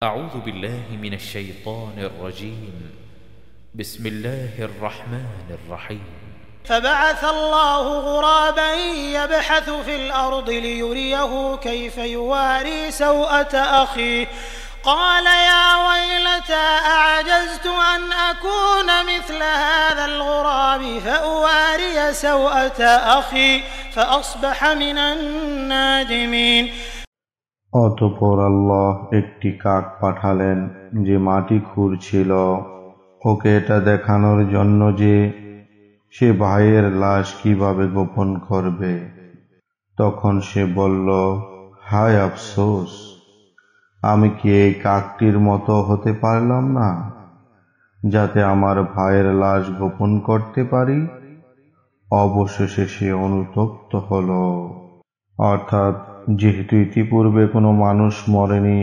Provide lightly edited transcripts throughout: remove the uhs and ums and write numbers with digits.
أعوذ بالله من الشيطان الرجيم بسم الله الرحمن الرحيم فبعث الله غرابا يبحث في الأرض ليريه كيف يواري سوءة أخيه قال يا ويلتى أعجزت أن أكون مثل هذا الغراب فأواري سوءة أخي فأصبح من النادمين অতঃপর আল্লাহ একটি কাক পাঠালেন যে মাটি খুঁড়ছিল, ওকে এটা দেখানোর জন্য যে সে ভাইয়ের লাশ কিভাবে গোপন করবে। তখন সে বলল, হায় আফসোস, আমি কি এই কাকটির মতো হতে পারলাম না যাতে আমার ভাইয়ের লাশ গোপন করতে পারি। অবশেষে সে অনুতপ্ত হল। অর্থাৎ যেহেতু ইতিপূর্বে কোনো মানুষ মরেনি,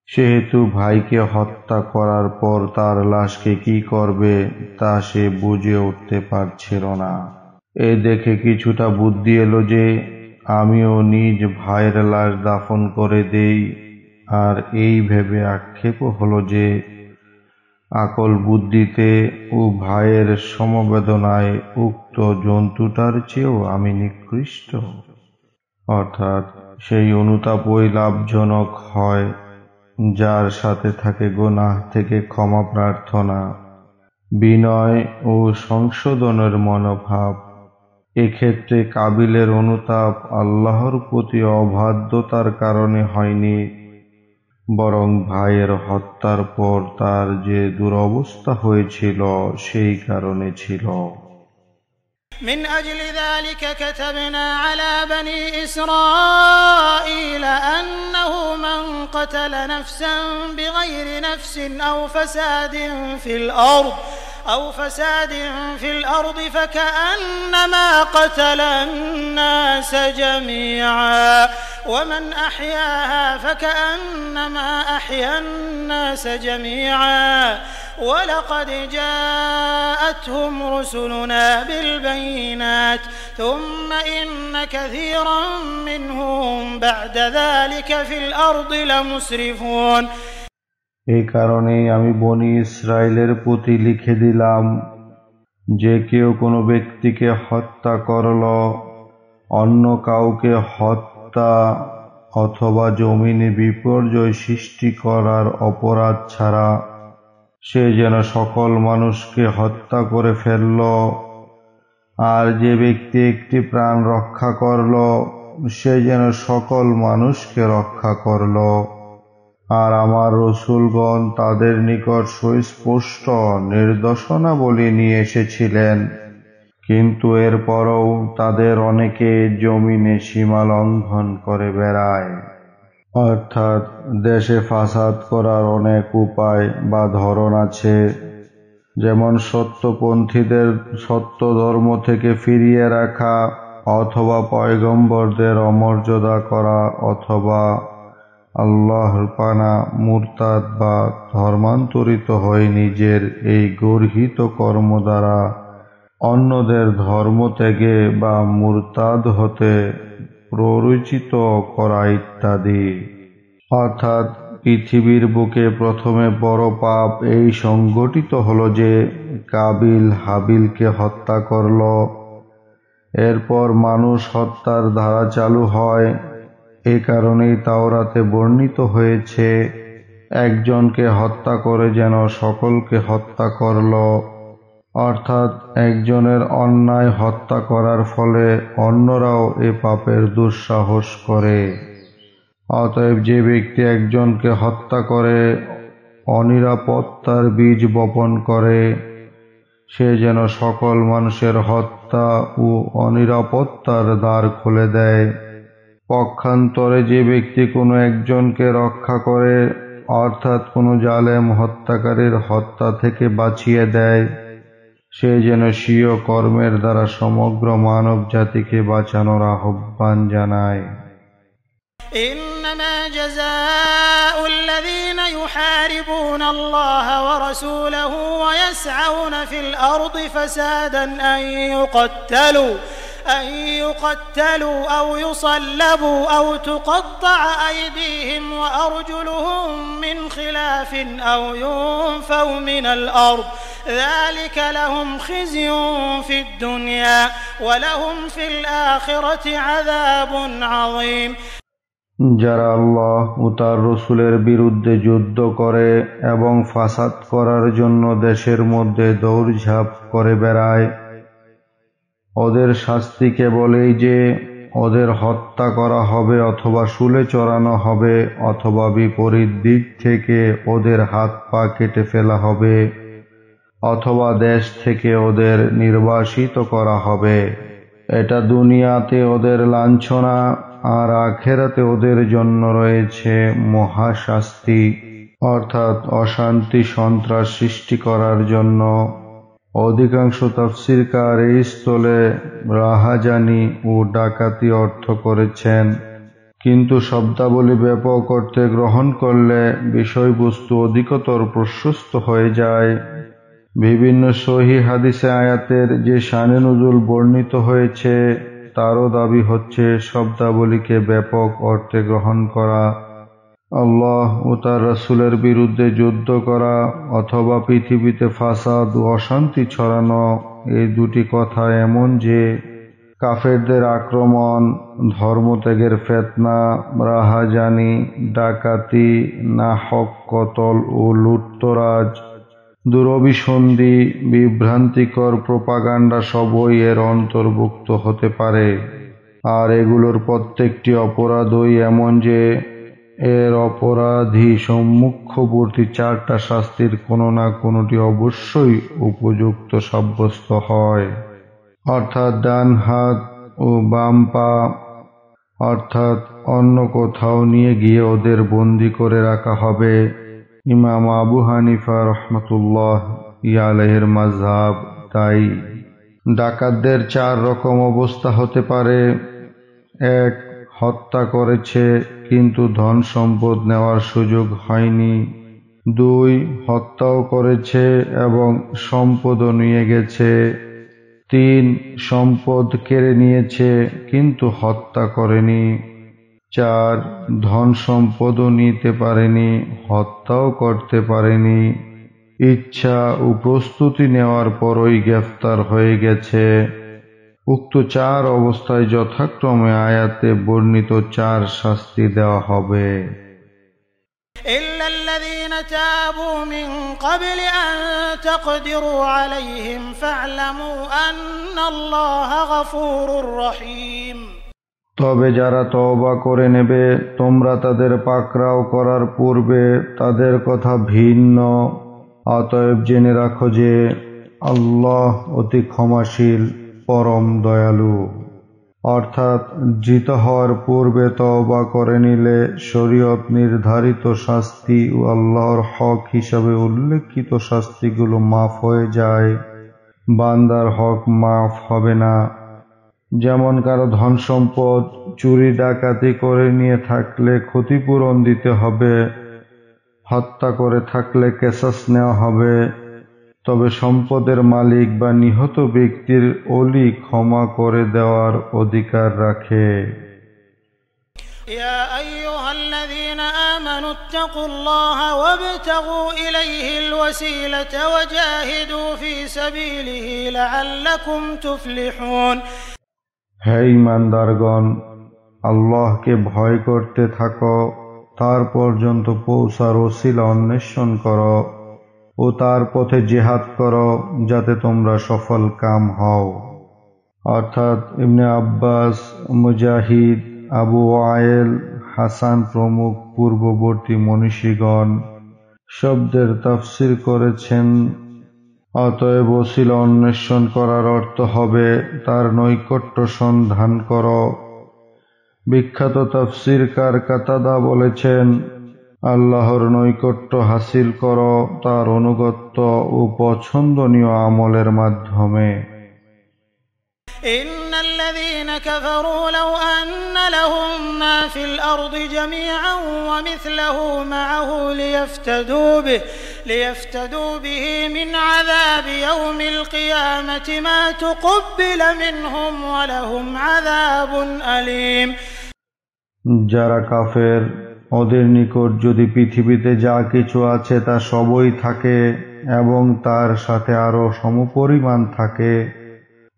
সেহেতু ভাইকে হত্যা করার পর তার লাশকে কি করবে তা সে বুঝে উঠতে পারছিল না। এ দেখে কিছুটা বুদ্ধি এলো যে আমিও নিজ ভাইয়ের লাশ দাফন করে দেই। আর এই ভেবে আক্ষেপ হলো যে আকল বুদ্ধিতে ও ভাইয়ের সমবেদনায় উক্ত জন্তুটার চেয়েও আমি নিকৃষ্ট। অর্থাৎ সেই অনুতাপই লাভজনক হয় যার সাথে থাকে গুনাহ থেকে ক্ষমা প্রার্থনা, বিনয় ও সংশোধনের মনোভাব। এক্ষেত্রে কাবিলের অনুতাপ আল্লাহর প্রতি অবাধ্যতার কারণে হয়নি, বরং ভাইয়ের হত্যার পর তার যে দুরবস্থা হয়েছিল সেই কারণে ছিল। من أجل ذلك كتبنا على بني إسرائيل أنه من قتل نفسا بغير نفس أو فساد في الأرض فكأنما قتل الناس جميعا ومن أحياها فكأنما أحيا الناس جميعا ولقد جاءتهم رسلنا بالبينات ثم إن كثيرا منهم بعد ذلك في الأرض لمسرفون। এই কারণেই আমি বনি ইসরাইলের প্রতি লিখে দিলাম যে কেউ কোনো ব্যক্তিকে হত্যা করল অন্য কাউকে হত্যা অথবা জমিনে বিপর্যয় সৃষ্টি করার অপরাধ ছাড়া, সে যেন সকল মানুষকে হত্যা করে ফেলল। আর যে ব্যক্তি একটি প্রাণ রক্ষা করল সে যেন সকল মানুষকে রক্ষা করল। আর আমার রসূলগণ তাদের নিকট সুস্পষ্ট নির্দেশনাবলী নিয়ে এসেছিলেন, কিন্তু এরপরও তাদের অনেকে জমিনে সীমা লঙ্ঘন করে বেড়ায়। অর্থাৎ দেশে ফাসাদ করার অনেক উপায় বা ধরন আছে, যেমন সত্যপন্থীদের সত্য ধর্ম থেকে ফিরিয়ে রাখা, অথবা পয়গম্বরদের অমর্যাদা করা, অথবা আল্লাহর পানা মুরতাদ বা ধর্মান্তরিত হয়ে নিজের এই গর্হিত কর্ম দ্বারা অন্যদের ধর্ম ত্যাগে বা মুরতাদ হতে প্ররোচিত করা ইত্যাদি। অর্থাৎ পৃথিবীর বুকে প্রথমে বড় পাপ এই সংগঠিত হলো যে কাবিল হাবিলকে হত্যা করল। এরপর মানুষ হত্যার ধারা চালু হয়। এ কারণেই তাওরাতে বর্ণিত হয়েছে, একজনকে হত্যা করে যেন সকলকে হত্যা করল। অর্থাৎ একজনের অন্যায় হত্যা করার ফলে অন্যরাও এ পাপের দুঃসাহস করে। অতএব যে ব্যক্তি একজনকে হত্যা করে অনিরাপত্তার বীজ বপন করে, সে যেন সকল মানুষের হত্যা ও অনিরাপত্তার দ্বার খুলে দেয়। পক্ষান্তরে যে ব্যক্তি কোনো একজনকে রক্ষা করে, অর্থাৎ কোনো জালেম হত্যাকারীর হত্যা থেকে বাঁচিয়ে দেয়, সে যেন স্বীয় কর্মের দ্বারা সমগ্র মানব জাতিকে বাঁচানোর আহ্বান জানায়। إنما جزاء الذين يحاربون الله ورسوله ويسعون في الأرض فسادا أن يقتلوا أو يصلبوا أو تقطع أيديهم وأرجلهم من خلاف أو ينفوا من الأرض ذلك لهم خزي في الدنيا ولهم في الآخرة عذاب عظيم যারা আল্লাহ ও তার রাসূলের বিরুদ্ধে যুদ্ধ করে এবং ফাসাদ করার জন্য দেশের মধ্যে দৌড়ঝাঁপ করে বেড়ায়, ওদের শাস্তি কেবলই যে ওদের হত্যা করা হবে অথবা শুলে চড়ানো হবে অথবা বিপরীত দিক থেকে ওদের হাত পা কেটে ফেলা হবে অথবা দেশ থেকে ওদের নির্বাসিত করা হবে। এটা দুনিয়াতে ওদের লাঞ্ছনা, আর আখেরাতে ওদের জন্য রয়েছে মহাশাস্তি, অর্থাৎ অশান্তি সন্ত্রাস সৃষ্টি করার জন্য। অধিকাংশ তাফসীরকার এই স্থলে রাহাজানি ও ডাকাতি অর্থ করেছেন, কিন্তু শব্দাবলী ব্যাপক অর্থে গ্রহণ করলে বিষয়বস্তু অধিকতর প্রশস্ত হয়ে যায়। বিভিন্ন সহিহ হাদিসে আয়াতের যে শানে নুজুল বর্ণিত হয়েছে তারও দাবি হচ্ছে শব্দাবলীকে ব্যাপক অর্থে গ্রহণ করা। আল্লাহ ও তার রাসূলের বিরুদ্ধে যুদ্ধ করা অথবা পৃথিবীতে ফাসাদ ও অশান্তি ছড়ানো, এই দুটি কথা এমন যে কাফেরদের আক্রমণ, ধর্মত্যাগের ফিতনা, রাহাজানি, ডাকাতি, নাহক কতল ও লুটতরাজ, দুরভিসন্ধি, বিভ্রান্তিকর প্রোপাগান্ডা সবই এর অন্তর্ভুক্ত হতে পারে। আর এগুলোর প্রত্যেকটি অপরাধই এমন যে এর অপরাধী সম্মুখবর্তী চারটা শাস্তির কোনো না কোনোটি অবশ্যই উপযুক্ত সাব্যস্ত হয়, অর্থাৎ ডান হাত ও বাম পা, অর্থাৎ অন্য কোথাও নিয়ে গিয়ে ওদের বন্দী করে রাখা হবে। ইমাম আবু হানিফা রহমতুল্লাহ আলাইহির মাযহাব তাই। ডাকাতদের চার রকম অবস্থা হতে পারে: এক, হত্যা করেছে কিন্তু ধন সম্পদ নেওয়ার সুযোগ হয়নি। দুই, হত্যাও করেছে এবং সম্পদও নিয়ে গেছে। তিন, সম্পদ কেড়ে নিয়েছে কিন্তু হত্যা করেনি। চার, ধন সম্পদও নিতে পারেনি, হত্যাও করতে পারেনি, ইচ্ছা ও প্রস্তুতি নেওয়ার পরই গ্রেফতার হয়ে গেছে। উক্ত চার অবস্থায় যথাক্রমে আয়াতে বর্ণিত চার শাস্তি দেওয়া হবে। إلا الذين تابوا من قبل أن تقدروا عليهم فاعلموا أن الله غفور رحيم তবে যারা তওবা করে নেবে তোমরা তাদের পাকড়াও করার পূর্বে তাদের কথা ভিন্ন, অতএব জেনে রাখো যে আল্লাহ অতি ক্ষমাশীল, পরম দয়ালু। অর্থাৎ জিত হওয়ার পূর্বে তওবা করে নিলে শরীয়ত নির্ধারিত শাস্তি ও আল্লাহর হক হিসাবে উল্লেখিত শাস্তিগুলো মাফ হয়ে যায়, বান্দার হক মাফ হবে না। যেমন কারো ধন সম্পদ চুরি ডাকাতি করে নিয়ে থাকলে ক্ষতিপূরণ দিতে হবে, হত্যা করে থাকলে কিসাস নেওয়া হবে, তবে সম্পদের মালিক বা নিহত ব্যক্তির ওলি ক্ষমা করে দেওয়ার অধিকার রাখে। يا أيها الذين آمنوا اتقوا الله وابتغوا إليه الوسيلة وجاهدوا في سبيله لعلكم تفلحون হে ঈমানদারগণ, আল্লাহকে ভয় করতে থাকো, তার পর্যন্ত পৌঁছার ওসিলা অন্বেষণ করো ও তার পথে জিহাদ করো যাতে তোমরা সফল কাম হও। অর্থাৎ ইবনে আব্বাস, মুজাহিদ, আবু ওয়াইল, হাসান প্রমুখ পূর্ববর্তী মনীষীগণ শব্দের তাফসীর করেছেন। অতএব ওসিলা অন্বেষণ করার অর্থ হবে তার নৈকট্য সন্ধান করো। বিখ্যাত তাফসীরকার কাতাদা বলেছেন, আল্লাহর নৈকট্য হাসিল করো তার অনুগত্য ও পছন্দনীয় আমলের মাধ্যমে। إن الذين كفروا لو أن لهم ما في الأرض جميعا ومثله معه ليفتدوا به من عذاب يوم القيامة ما تقبل منهم ولهم عذاب أليم যারা কাফের, ওদের নিকট যদি পৃথিবীতে যা কিছু আছে তা সবই থাকে এবং তার সাথে আরো সমপরিমাণ থাকে,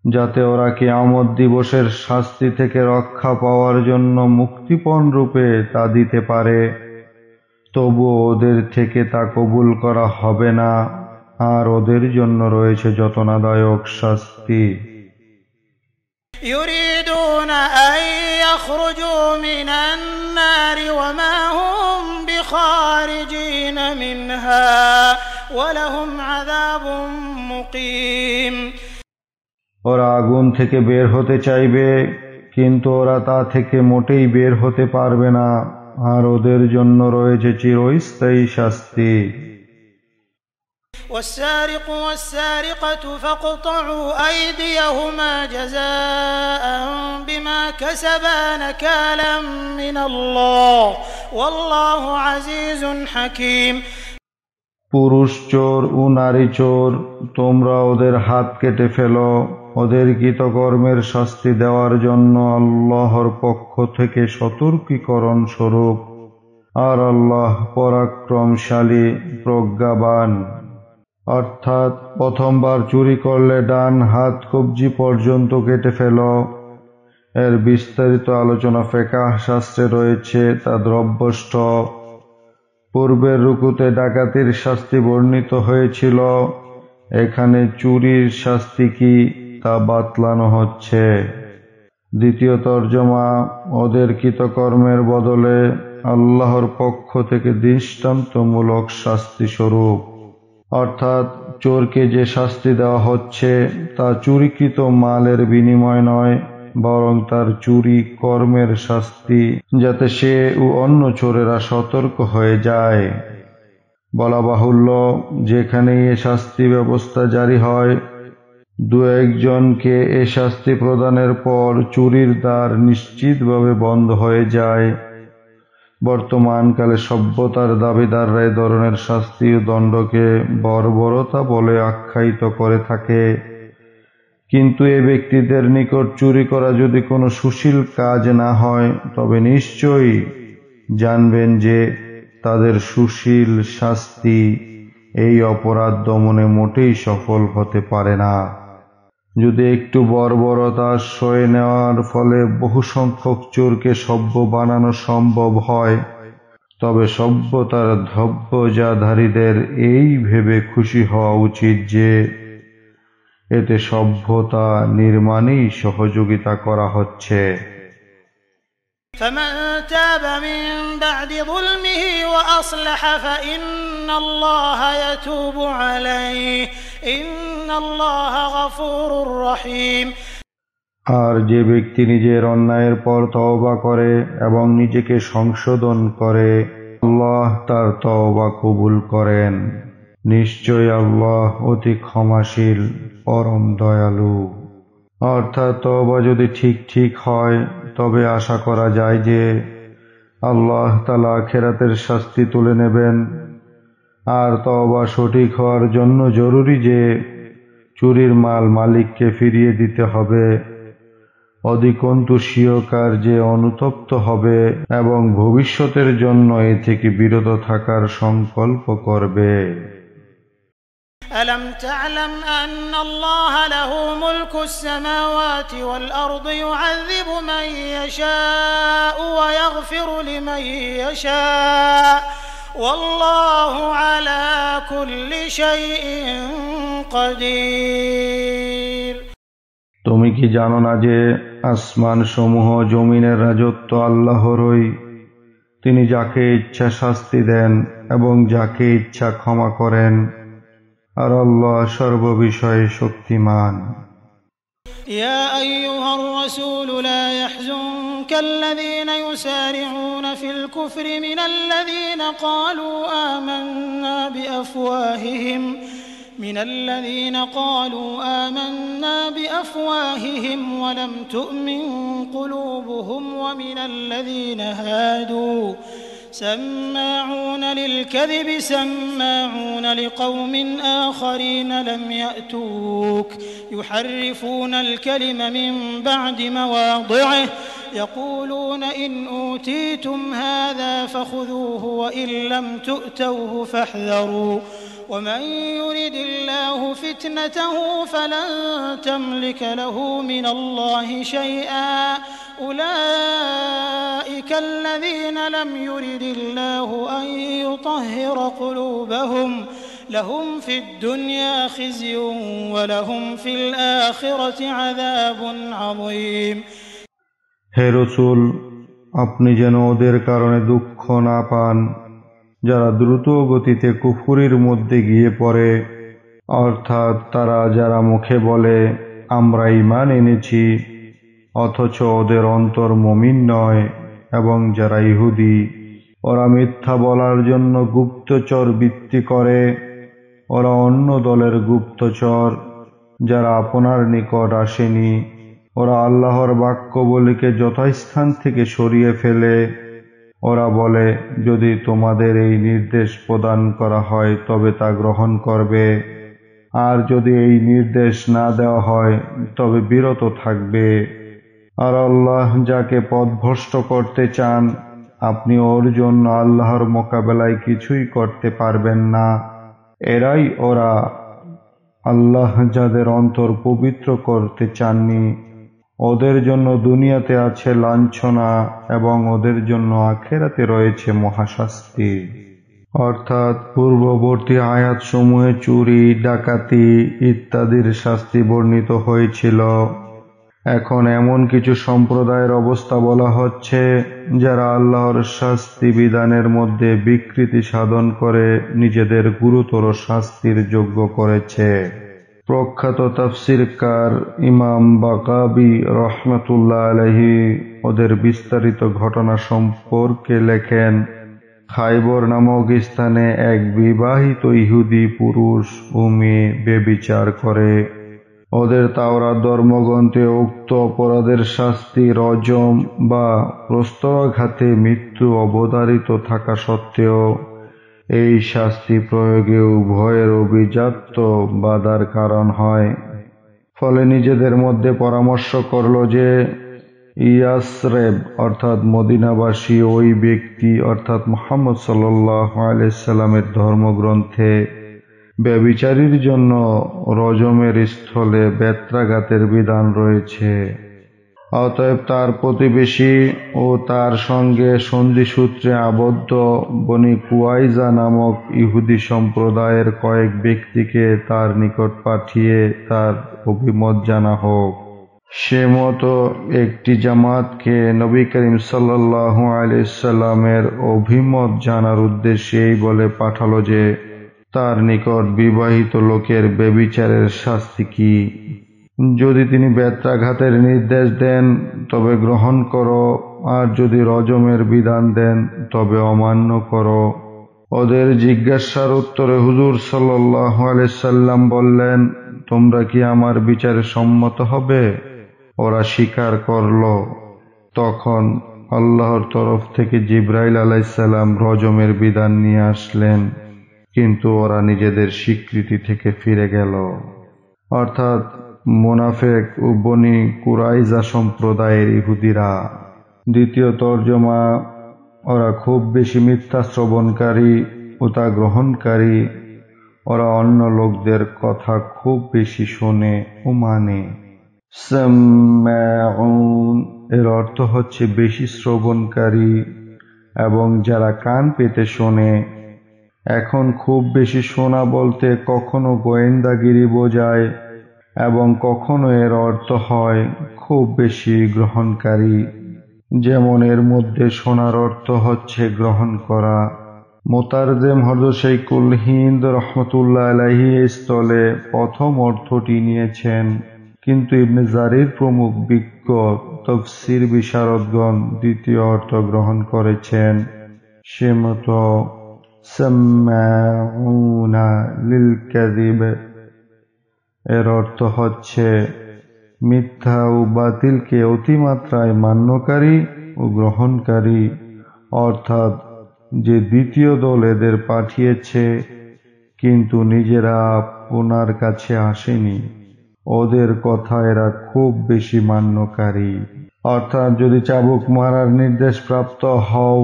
যাতে ওরা কিয়ামত দিবসের শাস্তি থেকে রক্ষা পাওয়ার জন্য মুক্তিপণ রূপে তা দিতে পারে, তবু ওদের থেকে তা কবুল করা হবে না, আর ওদের জন্য রয়েছে যন্ত্রণাদায়ক শাস্তি। يريدون أن يخرجوا من النار وما هم بخارجين منها ولهم عذاب مقيم ওরা আগুন থেকে বের হতে চাইবে, কিন্তু ওরা তা থেকে মোটেই বের হতে পারবে না, আর ওদের জন্য রয়েছে চিরস্থায়ী শাস্তি। والسارق والسارقة فاقطعوا أيديهما جزاء بما كسبا نكالا من الله والله عزيز حكيم পুরুষ চোর ও নারী চোর, তোমরা ওদের হাত কেটে ফেলো, ওদের কৃতকর্মের শাস্তি দেওয়ার জন্য আল্লাহর পক্ষ থেকে সতর্কীকরণ স্বরূপ, আর আল্লাহ পরাক্রমশালী প্রজ্ঞাবান। অর্থাৎ প্রথমবার চুরি করলে ডান হাত কবজি পর্যন্ত কেটে ফেলো। এর বিস্তারিত আলোচনা ফিকহ শাস্ত্রে রয়েছে, তা দ্রব্যষ্ঠ। পূর্বের রুকুতে ডাকাতির শাস্তি বর্ণিত হয়েছিল, এখানে চুরির শাস্তি কি তা বাতলানো হচ্ছে। দ্বিতীয় তর্জমা, ওদের কৃতকর্মের বদলে আল্লাহর পক্ষ থেকে দৃষ্টান্তমূলক শাস্তি স্বরূপ। অর্থাৎ চোরকে যে শাস্তি দেওয়া হচ্ছে তা চুরিকৃত মালের বিনিময় নয়, বরং তার চুরি কর্মের শাস্তি, যাতে সে ও অন্য চোরেরা সতর্ক হয়ে যায়। বলা বাহুল্য, যেখানেই এ শাস্তি ব্যবস্থা জারি হয়, দু একজনকে এ শাস্তি প্রদানের পর চুরির দ্বার নিশ্চিতভাবে বন্ধ হয়ে যায়। বর্তমানকালে সভ্যতার দাবিদাররা এ ধরনের শাস্তি ও দণ্ডকে বর্বরতা বলে আখ্যায়িত করে থাকে, কিন্তু এ ব্যক্তিদের নিকট চুরি করা যদি কোনো সুশীল কাজ না হয়, তবে নিশ্চয়ই জানবেন যে তাদের সুশীল শাস্তি এই অপরাধ দমনে মোটেই সফল হতে পারে না। যদি একটু বর্বরতা সয়ে নেওয়ার ফলে বহু সংখ্যক চোরকে সভ্য বানানো সম্ভব হয়, তবে সভ্যতার ধব্বজাধারীদের এই ভেবে খুশি হওয়া উচিত যে এতে সভ্যতা নির্মাণেই সহযোগিতা করা হচ্ছে। فمن تاب من بعد ظلمه وأصلح فإن الله يتوب عليه إن الله غفور رحيم আর যে ব্যক্তি নিজের অন্যায়ের পর তওবা করে এবং নিজেকে সংশোধন করে, আল্লাহ তার তওবা কবুল করেন। নিশ্চয় আল্লাহ অতি ক্ষমাশীল, পরম দয়ালু। অর্থাৎ তওবা যদি ঠিক হয়, তবে আশা করা যায় যে আল্লাহ তাআলা আখিরাতের শাস্তি তুলে নেবেন। আর তওবা সঠিক হওয়ার জন্য জরুরি যে চুরির মাল মালিককে ফিরিয়ে দিতে হবে, অধিকন্তু স্বীয় কার্যে অনুতপ্ত হবে এবং ভবিষ্যতের জন্য এ থেকে বিরত থাকার সংকল্প করবে। ألم تعلم أن الله له ملك السماوات والأرض يعذب من يشاء ويغفر لمن يشاء والله على كل شيء قدير তুমি কি জানো না যে আসমান সমূহ জমিনের রাজত্ব আল্লাহরই? তিনি যাকে ইচ্ছা শাস্তি দেন এবং যাকে ইচ্ছা ক্ষমা করেন, আর আল্লাহ সর্ববিষয়ে শক্তিমান। يا أيها الرسول لا يحزنك الذين يسارعون في الكفر من الذين قالوا آمنا بأفواههم من الذين قالوا آمنا بأفواههم ولم تؤمن قلوبهم ومن الذين هادوا سماعون للكذب سماعون لقوم آخرين لم يأتوك يحرفون الكلم من بعد مواضعه يقولون إن أوتيتم هذا فخذوه وإن لم تؤتوه فاحذروا ومن يرد الله فتنته فلن تملك له من الله شيئا أولئك الذين لم يرد الله أن يطهر قلوبهم لهم في الدنيا خزي ولهم في الآخرة عذاب عظيم হে রাসূল, আপনি যেন ওদের কারণে দুঃখ না পান যারা দ্রুত গতিতে কুফরির মধ্যে গিয়ে পড়ে, অর্থাৎ তারা যারা মুখে বলে আমরা ঈমান এনেছি অথচ ওদের অন্তর মুমিন নয়, এবং যারা ইহুদি ওরা মিথ্যা বলার জন্য গুপ্তচর বৃত্তি করে, ওরা অন্য দলের গুপ্তচর যারা আপনার নিকট আসেনি, ওরা আল্লাহর বাক্যবলীকে যথাস্থান থেকে সরিয়ে ফেলে। ওরা বলে যদি তোমাদের এই নির্দেশ প্রদান করা হয় তবে তা গ্রহণ করবে, আর যদি এই নির্দেশ না দেওয়া হয় তবে বিরত থাকবে। আর আল্লাহ যাকে পথভ্রষ্ট করতে চান আপনি ওর জন্য আল্লাহর মোকাবেলায় কিছুই করতে পারবেন না। এরাই ওরা আল্লাহ যাদের অন্তর পবিত্র করতে চাননি, ওদের জন্য দুনিয়াতে আছে লাঞ্ছনা এবং ওদের জন্য আখিরাতে রয়েছে মহাশাস্তি। অর্থাৎ পূর্ববর্তী আয়াতসমূহে চুরি, ডাকাতি ইত্যাদির শাস্তি বর্ণিত হয়েছিল। এখন এমন কিছু সম্প্রদায়ের অবস্থা বলা হচ্ছে যারা আল্লাহর শাস্তি বিধানের মধ্যে বিকৃতি সাধন করে নিজেদের গুরুতর শাস্তির যোগ্য করেছে। প্রখ্যাত তাফসীরকার ইমাম বাকাবী রহমাতুল্লাহ আলাইহি ওদের বিস্তারিত ঘটনা সম্পর্কে লেখেন, খাইবর নামক স্থানে এক বিবাহিত ইহুদি পুরুষ ও মেয়ে ব্যভিচার করে। ওদের তাওরাত ধর্মগ্রন্থে উক্ত অপরাধের শাস্তি রজম বা প্রস্তরাঘাতে মৃত্যু অবধারিত থাকা সত্ত্বেও এই শাস্তি প্রয়োগে উভয়ের অভিজাত্য বাধার কারণ হয়। ফলে নিজেদের মধ্যে পরামর্শ করল যে ইয়াসরেব অর্থাৎ মদিনাবাসী ওই ব্যক্তি অর্থাৎ মুহাম্মদ সাল্লাল্লাহু আলাইহি সাল্লামের ধর্মগ্রন্থে ব্যভিচারীর জন্য রজমের স্থলে বেত্রাঘাতের বিধান রয়েছে। অতএব তার প্রতিবেশী ও তার সঙ্গে সন্ধিসূত্রে আবদ্ধ বনি কুরাইজা নামক ইহুদি সম্প্রদায়ের কয়েক ব্যক্তিকে তার নিকট পাঠিয়ে তার অভিমত জানা হোক। সে মতো একটি জামাতকে নবী করিম সাল্লাল্লাহু আলাইহি সাল্লামের অভিমত জানার উদ্দেশ্যে এই বলে পাঠালো যে তার নিকট বিবাহিত লোকের ব্যভিচারের শাস্তি কি। যদি তিনি বেত্রাঘাতের নির্দেশ দেন তবে গ্রহণ করো, আর যদি রজমের বিধান দেন তবে অমান্য করো। ওদের জিজ্ঞাসার উত্তরে হুজুর সাল্লাল্লাহু আলাইহি সাল্লাম বললেন, তোমরা কি আমার বিচারে সম্মত হবে? ওরা স্বীকার করল। তখন আল্লাহর তরফ থেকে জিবরাইল আলাইহিস সালাম রজমের বিধান নিয়ে আসলেন, কিন্তু ওরা নিজেদের স্বীকৃতি থেকে ফিরে গেল। অর্থাৎ মুনাফিক ও বনি কুরাইজা সম্প্রদায়ের ইহুদিরা। দ্বিতীয় তর্জমা, ওরা খুব বেশি মিথ্যা শ্রবণকারী ও তা গ্রহণকারী। ওরা অন্য লোকদের কথা খুব বেশি শোনে ও মানে। সাম্মাউন এর অর্থ হচ্ছে বেশি শ্রবণকারী এবং যারা কান পেতে শোনে। এখন খুব বেশি শোনা বলতে কখনো গোয়েন্দাগিরি বোঝায় এবং কখনো এর অর্থ হয় খুব বেশি গ্রহণকারী। যেমন এর মধ্যে শোনার অর্থ হচ্ছে গ্রহণ করা। মুতারজেম হযরত শাইখুল হিন্দ রহমাতুল্লাহ আলাইহি স্থলে প্রথম অর্থটি নিয়েছেন, কিন্তু ইবনে জারির প্রমুখ বিজ্ঞ তাফসীর বিশারদগণ দ্বিতীয় অর্থ গ্রহণ করেছেন। সে মতো সাম্মাউনা লিল কাযিব, এর অর্থ হচ্ছে মিথ্যা ও বাতিলকে অতিমাত্রায় মান্যকারী ও গ্রহণকারী, অর্থাৎ যে দ্বিতীয় দল এদের পাঠিয়েছে কিন্তু নিজেরা ওনার কাছে আসেনি, ওদের কথা এরা খুব বেশি মান্যকারী। অর্থাৎ যদি চাবুক মারার নির্দেশ প্রাপ্ত হও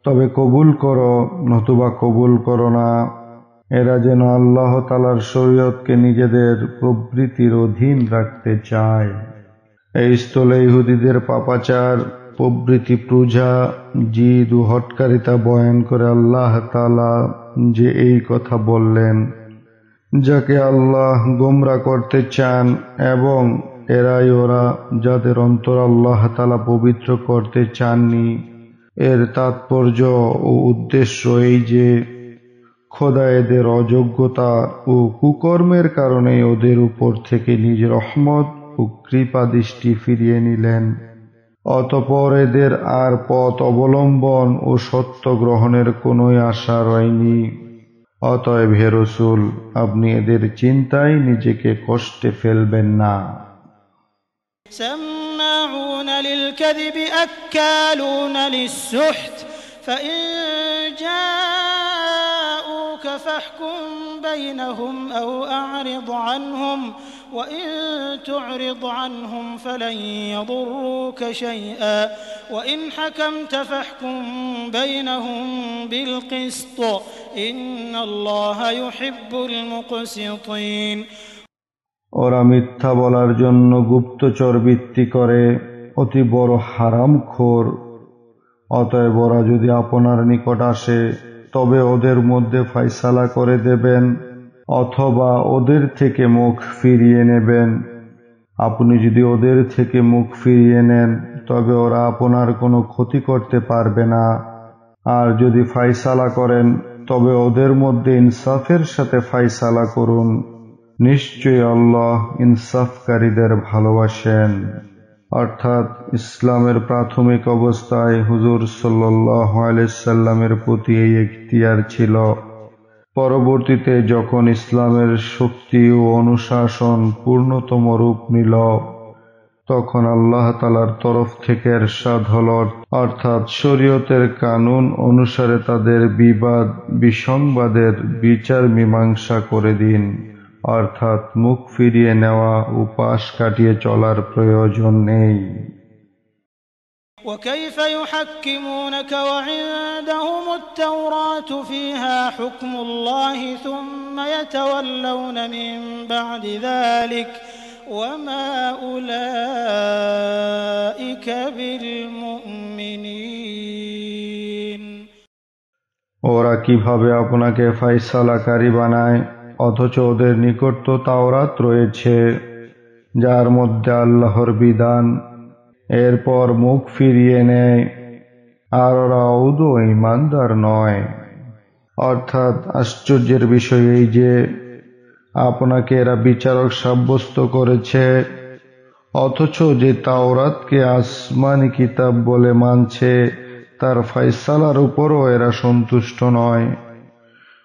তবে কবুল করো, নতুবা কবুল করো না। এরা যেন আল্লাহ তাআলার শরীয়তকে নিজেদের প্রবৃত্তির অধীন রাখতে চায়। এই স্থলে ইহুদিদের পাপাচার, প্রবৃত্তি পূজা, জিদ ও হটকারিতা বয়ান করে আল্লাহ তাআলা যে এই কথা বললেন, যাকে আল্লাহ গোমরা করতে চান, এবং এরাই ওরা যাদের অন্তর আল্লাহ তাআলা পবিত্র করতে চাননি। এর তাৎপর্য ও উদ্দেশ্য এই যে খোদা এদের অযোগ্যতা ও কুকর্মের কারণে ওদের উপর থেকে নিজের রহমত ও কৃপা দৃষ্টি ফিরিয়ে নিলেন। অতঃপর এদের আর পথ অবলম্বন ও সত্য গ্রহণের কোনো আশা রয়নি। অতএব হে রাসূল, আপনি এদের চিন্তায় নিজেকে কষ্টে ফেলবেন না। سماعون للكذب أكالون للسحت فإن جاءوك فاحكم بينهم أو أعرض عنهم وإن تعرض عنهم فلن يضروك شيئا وإن حكمت فاحكم بينهم بالقسط إن الله يحب المقسطين। ওরা মিথ্যা বলার জন্য গুপ্তচর বৃত্তি করে, অতি বড় হারামখোর। অতএব ওরা যদি আপনার নিকট আসে তবে ওদের মধ্যে ফয়সালা করে দেবেন, অথবা ওদের থেকে মুখ ফিরিয়ে নেবেন। আপনি যদি ওদের থেকে মুখ ফিরিয়ে নেন তবে ওরা আপনার কোনো ক্ষতি করতে পারবে না। আর যদি ফয়সালা করেন তবে ওদের মধ্যে ইনসাফের সাথে ফয়সালা করুন। নিশ্চয়ই আল্লাহ ইনসাফকারীদের ভালোবাসেন। অর্থাৎ ইসলামের প্রাথমিক অবস্থায় হুজুর সাল্লাল্লাহু আলাইহি সাল্লামের প্রতি এই ইখতিয়ার ছিল। পরবর্তীতে যখন ইসলামের শক্তি ও অনুশাসন পূর্ণতম রূপ নিল, তখন আল্লাহ তাআলার তরফ থেকে ইরশাদ হল, অর্থাৎ শরীয়তের কানুন অনুসারে তাদের বিবাদ বিসংবাদের বিচার মীমাংসা করে দিন। অর্থাৎ মুখ ফিরিয়ে নেওয়া ও পাশ কাটিয়ে চলার প্রয়োজন নেই। وكيف يحكمونك وعندهم التوراة فيها حكم الله ثم يتولون من بعد ذلك وما أولئك بالمؤمنين। ওরা কিভাবে আপনাকে ফয়সালাকারী বানায়, অথচ ওদের নিকট তো তাওরাত রয়েছে যার মধ্যে আল্লাহর বিধান, এরপর মুখ ফিরিয়ে নেয়, আর ওরা আদৌ ঈমানদার নয়। অর্থাৎ আশ্চর্যের বিষয় এই যে আপনাকে এরা বিচারক সাব্যস্ত করেছে, অথচ যে তাওরাতকে আসমানি কিতাব বলে মানছে তার ফয়সালার উপরও এরা সন্তুষ্ট নয়।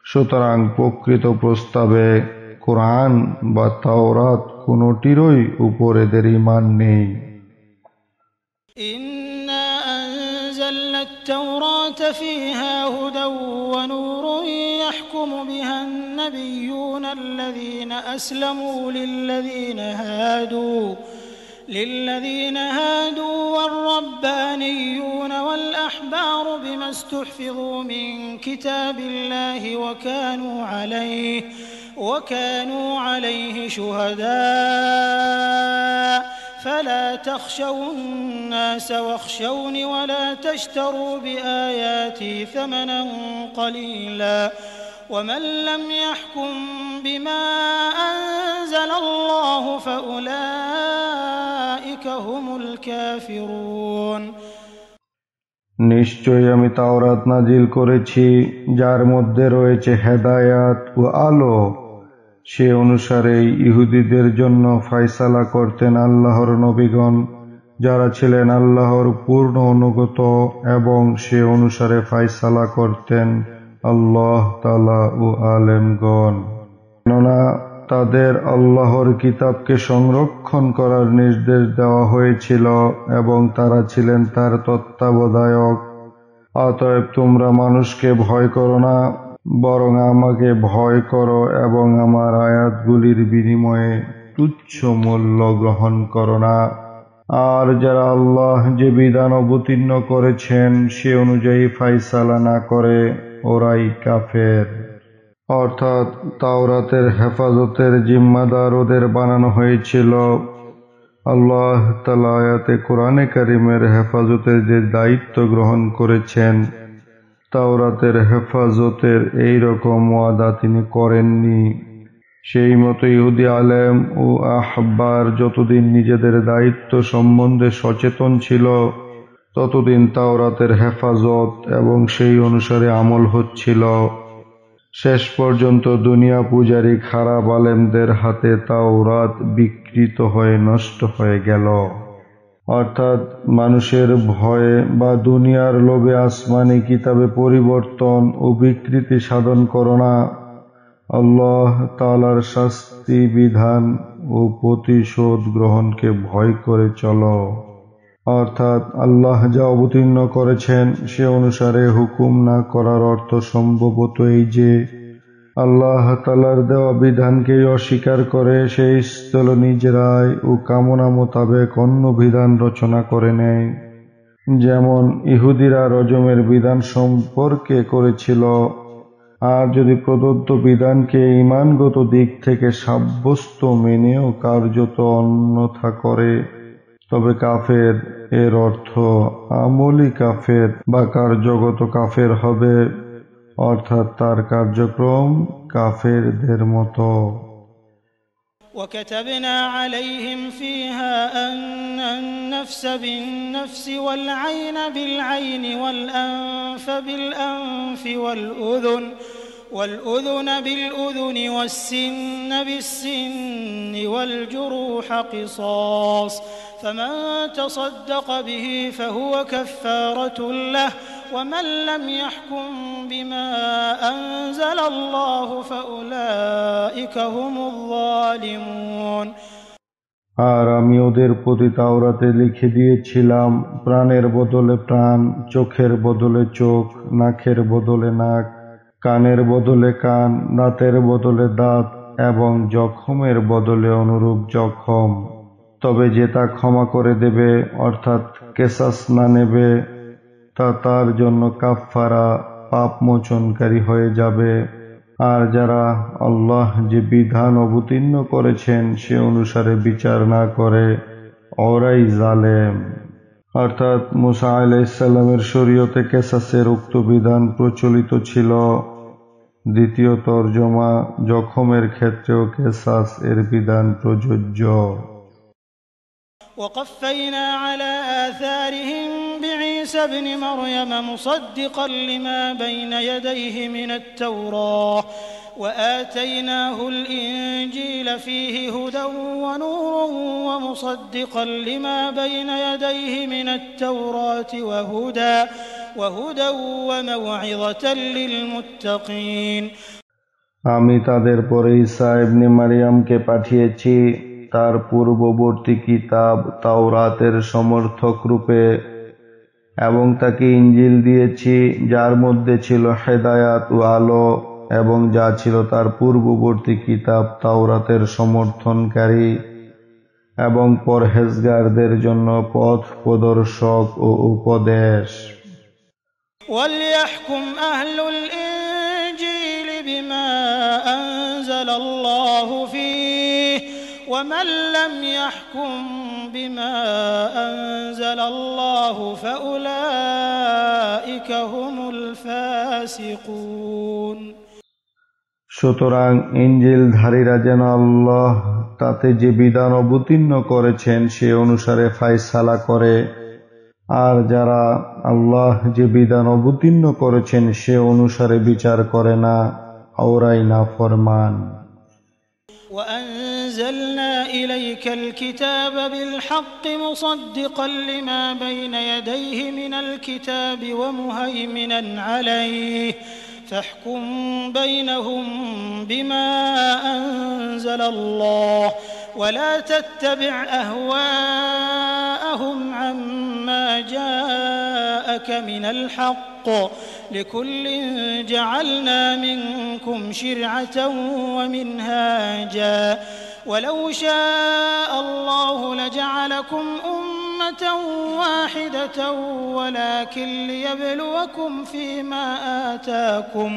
সুতরাং প্রকৃত প্রস্তাবে কোরআন বা তাওরাত কোনটিরই উপর এদের ঈমান নেই। إنا أنزلنا التوراة فيها هدى ونور يحكم بها النبيون الذين أسلموا للذين هادوا والربانيون والأحبار بما استحفظوا من كتاب الله وكانوا عليه شهداء فلا تخشوا الناس واخشوني ولا تشتروا بآياتي ثمنا قليلا ومن لم يحكم بما أنزل الله فأولئك هم الكافرون। নিশ্চয়ই আমি তাওরাত নাজিল করেছি যার মধ্যে রয়েছে হেদায়াত ও আলো। সে অনুসারেই ইহুদিদের জন্য ফয়সালা করতেন আল্লাহর নবীগণ, যারা ছিলেন আল্লাহর পূর্ণ অনুগত, এবং সে অনুসারে ফয়সালা করতেন আল্লাহ তাআলা ও আলেমগণ, কেননা তাদের আল্লাহর কিতাবকে সংরক্ষণ করার নির্দেশ দেওয়া হয়েছিল এবং তারা ছিলেন তার তত্ত্বাবধায়ক। অতএব তোমরা মানুষকে ভয় করো না, বরং আমাকে ভয় করো এবং আমার আয়াতগুলির বিনিময়ে তুচ্ছ মূল্য গ্রহণ করো না। আর যারা আল্লাহ যে বিধান অবতীর্ণ করেছেন সে অনুযায়ী ফায়সালা না করে ওরাই কাফের। অর্থাৎ তাওরাতের হেফাজতের জিম্মাদার ওদের বানানো হয়েছিল। আল্লাহ তাআলা আয়াতে কোরআনে কারিমের হেফাজতের যে দায়িত্ব গ্রহণ করেছেন, তাওরাতের হেফাজতের এই রকম ওয়াদা তিনি করেননি। সেই মতো ইহুদি আলেম ও আহবার যতদিন নিজেদের দায়িত্ব সম্বন্ধে সচেতন ছিল ততদিন তাওরাতের হেফাজত এবং সেই অনুসারে আমল হচ্ছিল। শেষ পর্যন্ত দুনিয়া পূজারী খারাপ আলেমদের হাতে তাওরাত বিকৃত হয়ে নষ্ট হয়ে গেল। অর্থাৎ মানুষের ভয়ে বা দুনিয়ার লোভে আসমানি কিতাবে পরিবর্তন ও বিকৃতি সাধন করো না। আল্লাহ তাআলার শাস্তি বিধান ও প্রতিশোধ গ্রহণকে ভয় করে চলো। অর্থাৎ আল্লাহ যা অবতীর্ণ করেছেন সে অনুসারে হুকুম না করার অর্থ সম্ভবত এই যে আল্লাহ তাআলার দেওয়া বিধানকেই অস্বীকার করে সেই স্থল নিজেরাই ও কামনা মোতাবেক অন্য বিধান রচনা করে নেয়। যেমন ইহুদিরা রজমের বিধান সম্পর্কে করেছিল। আর যদি প্রদত্ত বিধানকে ঈমানগত দিক থেকে সাব্যস্ত মেনেও কার্যত অন্যথা করে তবে কাফের, এর অর্থ আমলি কাফের বা কার্যগত কাফের হবে। অর্থাৎ তার কার্যক্রম কাফেরদের মতো। وكتبنا عليهم فيها أن النفس بالنفس والعين بالعين والأنف بالأنف والأذن بالأذن والسن بالسن والجروح قصاص فمن تصدق به فهو كفارة له ومن لم يحكم بما أنزل الله فأولئك هم الظالمون। আর আমি ওদের প্রতি তাওরাতে লিখে দিয়েছিলাম প্রাণের বদলে প্রাণ, চোখের বদলে চোখ, নাকের বদলে নাক, কানের বদলে কান, দাঁতের বদলে দাঁত এবং জখমের বদলে অনুরূপ জখম। তবে যে তা ক্ষমা করে দেবে অর্থাৎ কেসাস না নেবে তা তার জন্য কাফফারা, পাপ মোচনকারী হয়ে যাবে। আর যারা আল্লাহ যে বিধান অবতীর্ণ করেছেন সে অনুসারে বিচার না করে ওরাই জালেম। অর্থাৎ মুসা আলাইহিস সালামের শরীয়তে কেসাসের উক্ত বিধান প্রচলিত ছিল। দ্বিতীয় তরজমা, জখমের ক্ষেত্রেও কেসাস এর বিধান প্রযোজ্য। وقفينا على آثارهم بعيسى ابن مريم مصدقا لما بين يديه من التوراة وآتيناه الإنجيل فيه هدى ونور ومصدقا لما بين يديه من التوراة وهدى وموعظة للمتقين। আমি তাদের পরে ঈসা ইবনে মারিয়ামকে পাঠিয়েছি তার পূর্ববর্তী কিতাব তাওরাতের সমর্থক রূপে এবং তাকে ইনজিল দিয়েছি যার মধ্যে ছিল হেদায়াত ও আলো এবং যা ছিল তার পূর্ববর্তী কিতাব তাওরাতের সমর্থনকারী এবং পরহেজগারদের জন্য পথ প্রদর্শক ও উপদেশ। وَلْيَحْكُمْ أَهْلُ الْإِنجِيلِ بِمَا أَنزَلَ اللَّهُ فِيهِ وَمَنْ لَمْ يَحْكُمْ بِمَا أَنزَلَ اللَّهُ فَأُولَئِكَ هُمُ الْفَاسِقُونَ। সুতরাং ইনজিলধারীরা যেন আল্লাহ তাতে যে বিধান অবতীর্ণ করেছেন সে অনুসারে ফায়সালা করে, আর যারা আল্লাহ যে বিধান অবতীর্ণ করেছেন সে অনুসারে বিচার করে না ওরাই নাফরমান। وأنزلنا إليك الكتاب بالحق مصدقا لما بين يديه من الكتاب ومهيمنا عليه فاحكم بينهم بما أنزل الله ولا تتبع أهواءهم عما جاءك من الحق لكل جعلنا منكم شرعة ومنهاجا ولو شاء الله لجعلكم أمة واحدة ولكن ليبلوكم فيما آتاكم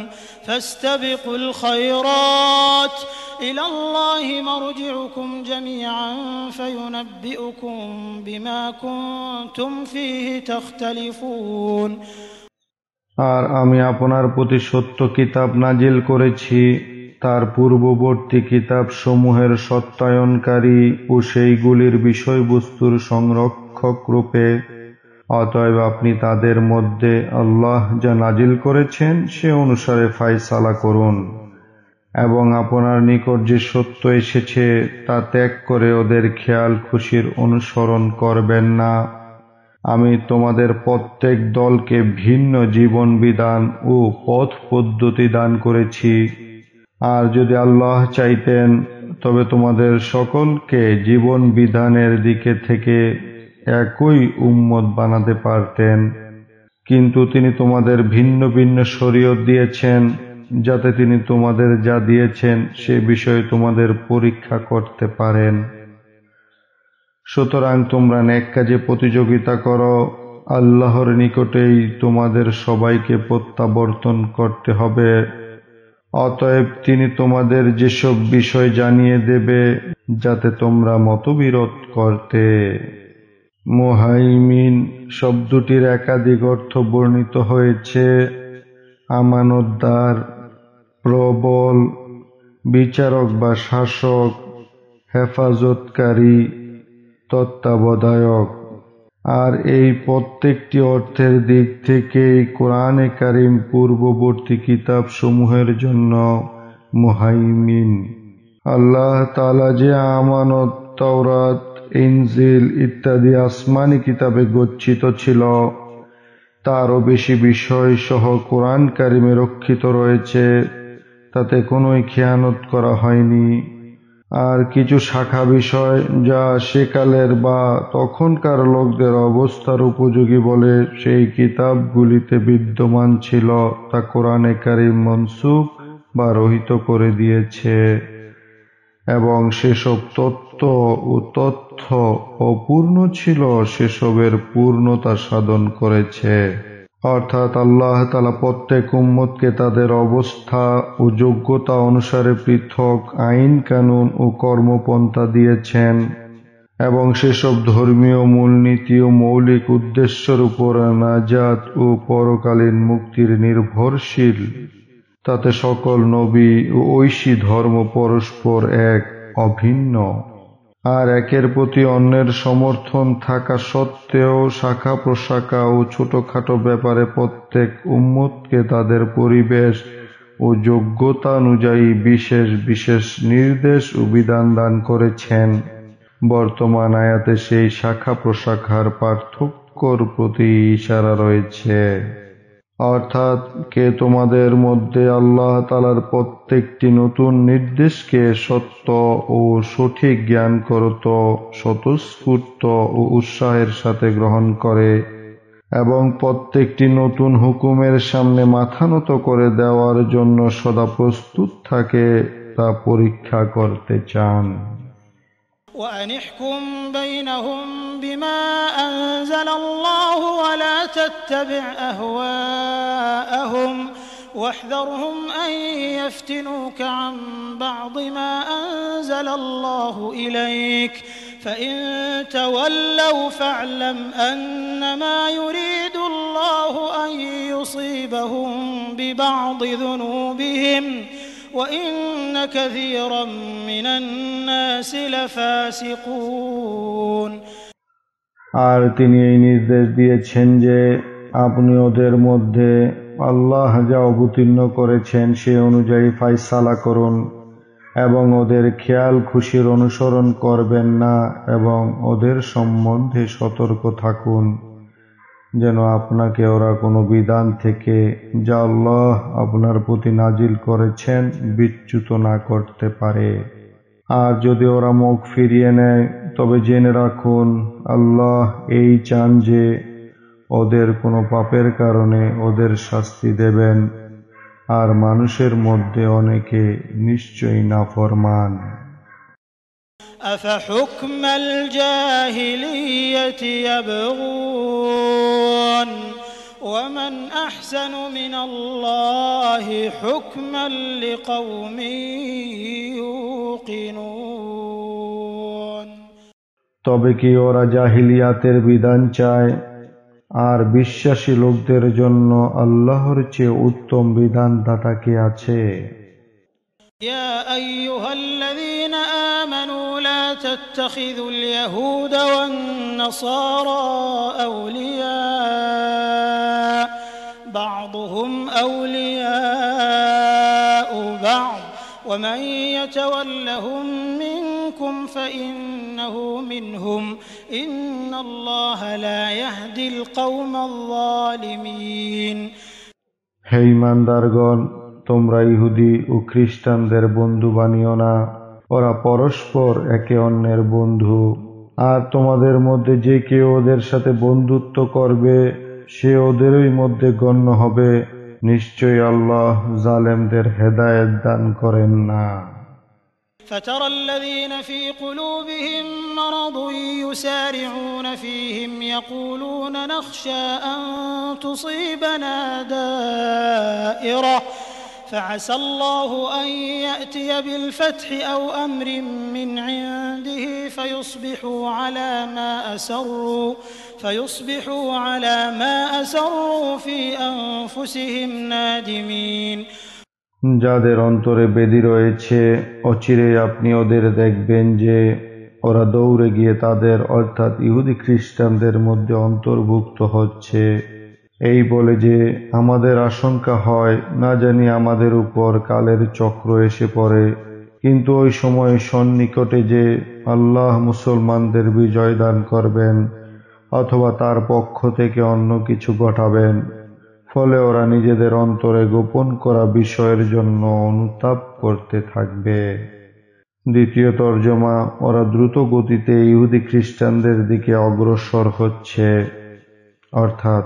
فاستبقوا الخيرات إلى الله مرجعكم جميعا فينبئكم بما كنتم فيه تختلفون আর আমি আপনার প্রতি সত্য কিতাব নাজিল করেছি, তার পূর্ববর্তী কিতাব সমূহের সত্যায়নকারী ও সেইগুলির বিষয়বস্তুর সংরক্ষক রূপে। অতএব আপনি তাদের মধ্যে আল্লাহ যা নাজিল করেছেন সে অনুসারে ফায়সালা করুন, এবং আপনার নিকট যে সত্য এসেছে তা ত্যাগ করে ওদের খেয়াল খুশির অনুসরণ করবেন না। আমি তোমাদের প্রত্যেক দলকে ভিন্ন জীবন বিধান ও পথ পদ্ধতি দান করেছি, আর যদি আল্লাহ চাইতেন তবে তোমাদের সকলকে জীবন বিধানের দিকে থেকে একই উম্মত বানাতে পারতেন, কিন্তু তিনি তোমাদের ভিন্ন ভিন্ন শরীয়ত দিয়েছেন যাতে তিনি তোমাদের যা দিয়েছেন সে বিষয়ে তোমাদের পরীক্ষা করতে পারেন। সুতরাং তোমরা নেক কাজে প্রতিযোগিতা করো, আল্লাহর নিকটেই তোমাদের সবাইকে প্রত্যাবর্তন করতে হবে। অতএব তিনি তোমাদের যেসব বিষয় জানিয়ে দেবে যাতে তোমরা মতবিরোধ করতে। মুহাইমিন শব্দটির একাধিক অর্থ বর্ণিত হয়েছে: আমানতদার, প্রবল, বিচারক বা শাসক, হেফাজতকারী, তত্ত্বাবধায়ক। আর এই প্রত্যেকটি অর্থের দিক থেকেই কোরআনে কারীম পূর্ববর্তী কিতাব সমূহের জন্য মুহাইমিন। আল্লাহ তাআলা যে আমানত, তাওরাত, ইনজিল ইত্যাদি আসমানি কিতাবে গচ্ছিত ছিল তারও বেশি বিষয় সহ কোরআন কারীমে রক্ষিত রয়েছে, তাতে কোনোই খেয়ানত করা হয়নি। আর কিছু শাখা বিষয় যা সেকালের বা তখনকার লোকদের অবস্থার উপযোগী বলে সেই কিতাবগুলিতে বিদ্যমান ছিল তা কোরআনে কারীম মনসুখ বা রহিত করে দিয়েছে, এবং সেসব তত্ত্ব ও তথ্য অপূর্ণ ছিল সেসবের পূর্ণতা সাধন করেছে। অর্থাৎ আল্লাহ তাআলা প্রত্যেক উম্মতকে তাদের অবস্থা ও যোগ্যতা অনুসারে পৃথক আইন কানুন ও কর্মপন্থা দিয়েছেন, এবং সেসব ধর্মীয় মূলনীতি ও মৌলিক উদ্দেশ্যের উপর নাজাত ও পরকালীন মুক্তির নির্ভরশীল। তাতে সকল নবী ও ঐশী ধর্ম পরস্পর এক, অভিন্ন, আর একের প্রতি অন্যের সমর্থন থাকা সত্ত্বেও শাখা প্রশাখা ও ছোটখাটো ব্যাপারে প্রত্যেক উম্মতকে তাদের পরিবেশ ও যোগ্যতা অনুযায়ী বিশেষ বিশেষ নির্দেশ ও বিধান দান করেছেন। বর্তমান আয়াতে সেই শাখা প্রশাখার পার্থক্যর প্রতি ইশারা রয়েছে। অর্থাৎ কে তোমাদের মধ্যে আল্লাহ তাআলার প্রত্যেকটি নতুন নির্দেশকে সত্য ও সঠিক জ্ঞান করত স্বতঃস্ফূর্ত ও উৎসাহের সাথে গ্রহণ করে, এবং প্রত্যেকটি নতুন হুকুমের সামনে মাথা নত করে দেওয়ার জন্য সদা প্রস্তুত থাকে, তা পরীক্ষা করতে চান। وأن احكم بينهم بما أنزل الله ولا تتبع أهواءهم واحذرهم أن يفتنوك عن بعض ما أنزل الله إليك فإن تولوا فاعلم أنما يريد الله أن يصيبهم ببعض ذنوبهم وإن كثيرا من الناس لفاسقون। আর তিনি এই নির্দেশ দিয়েছেন যে আপনি ওদের মধ্যে আল্লাহ যা অবতীর্ণ করেছেন সে অনুযায়ী ফায়সালা করুন, এবং ওদের খেয়াল খুশির অনুসরণ করবেন না, এবং ওদের সম্বন্ধে সতর্ক থাকুন। যেন আপনাকে ওরা কোনো বিধান থেকে যা আল্লাহ আপনার প্রতি নাজিল করেছেন বিচ্যুত না করতে পারে। আর যদি ওরা মুখ ফিরিয়ে নেয় তবে জেনে রাখুন আল্লাহ এই চান যে ওদের কোনো পাপের কারণে ওদের শাস্তি দেবেন, আর মানুষের মধ্যে অনেকে নিশ্চয়ই নাফরমান। أفحكم الجاهلية يبغون ومن أحسن من الله حكما لقوم يوقنون। তবে কি ওরা জাহিলিয়াতের বিধান চায়, আর বিশ্বাসী লোকদের জন্য আল্লাহর চেয়ে উত্তম বিধানদাতা কে আছে? يا أيها الذين آمنوا لا تتخذوا اليهود والنصارى أولياء بعضهم أولياء بعض ومن يتولهم منكم فإنه منهم إن الله لا يهدي القوم الظالمين। হে ঈমানদারগণ, তোমরা ইহুদি ও খ্রিস্টানদের বন্ধু বানিও না, ওরা পরস্পর একে অন্যের বন্ধু। আর তোমাদের মধ্যে যে কেউ ওদের সাথে বন্ধুত্ব করবে সে ওদেরই মধ্যে গণ্য হবে। নিশ্চয়ই আল্লাহ জালেমদের হেদায়েত দান করেন না। فترى الذين في قلوبهم مرض يسارعون فيهم يقولون نخشى أن تصيبنا دائرة فعسى الله أن يأتي بالفتح أو أمر من عنده فيصبحوا على ما أسروا في أنفسهم نادمين। যাদের অন্তরে বেদি রয়েছে অচিরেই আপনি ওদের দেখবেন যে ওরা দৌড়ে গিয়ে তাদের অর্থাৎ ইহুদি খ্রিস্টানদের মধ্যে অন্তর্ভুক্ত হচ্ছে, এই বলে যে আমাদের আশঙ্কা হয় না জানি আমাদের উপর কালের চক্র এসে পড়ে। কিন্তু ওই সময় সন্নিকটে যে আল্লাহ মুসলমানদের বিজয় দান করবেন অথবা তার পক্ষ থেকে অন্য কিছু ঘটাবেন, ফলে ওরা নিজেদের অন্তরে গোপন করা বিষয়ের জন্য অনুতাপ করতে থাকবে। দ্বিতীয় তর্জমা, ওরা দ্রুত গতিতে ইহুদি খ্রিস্টানদের দিকে অগ্রসর হচ্ছে, অর্থাৎ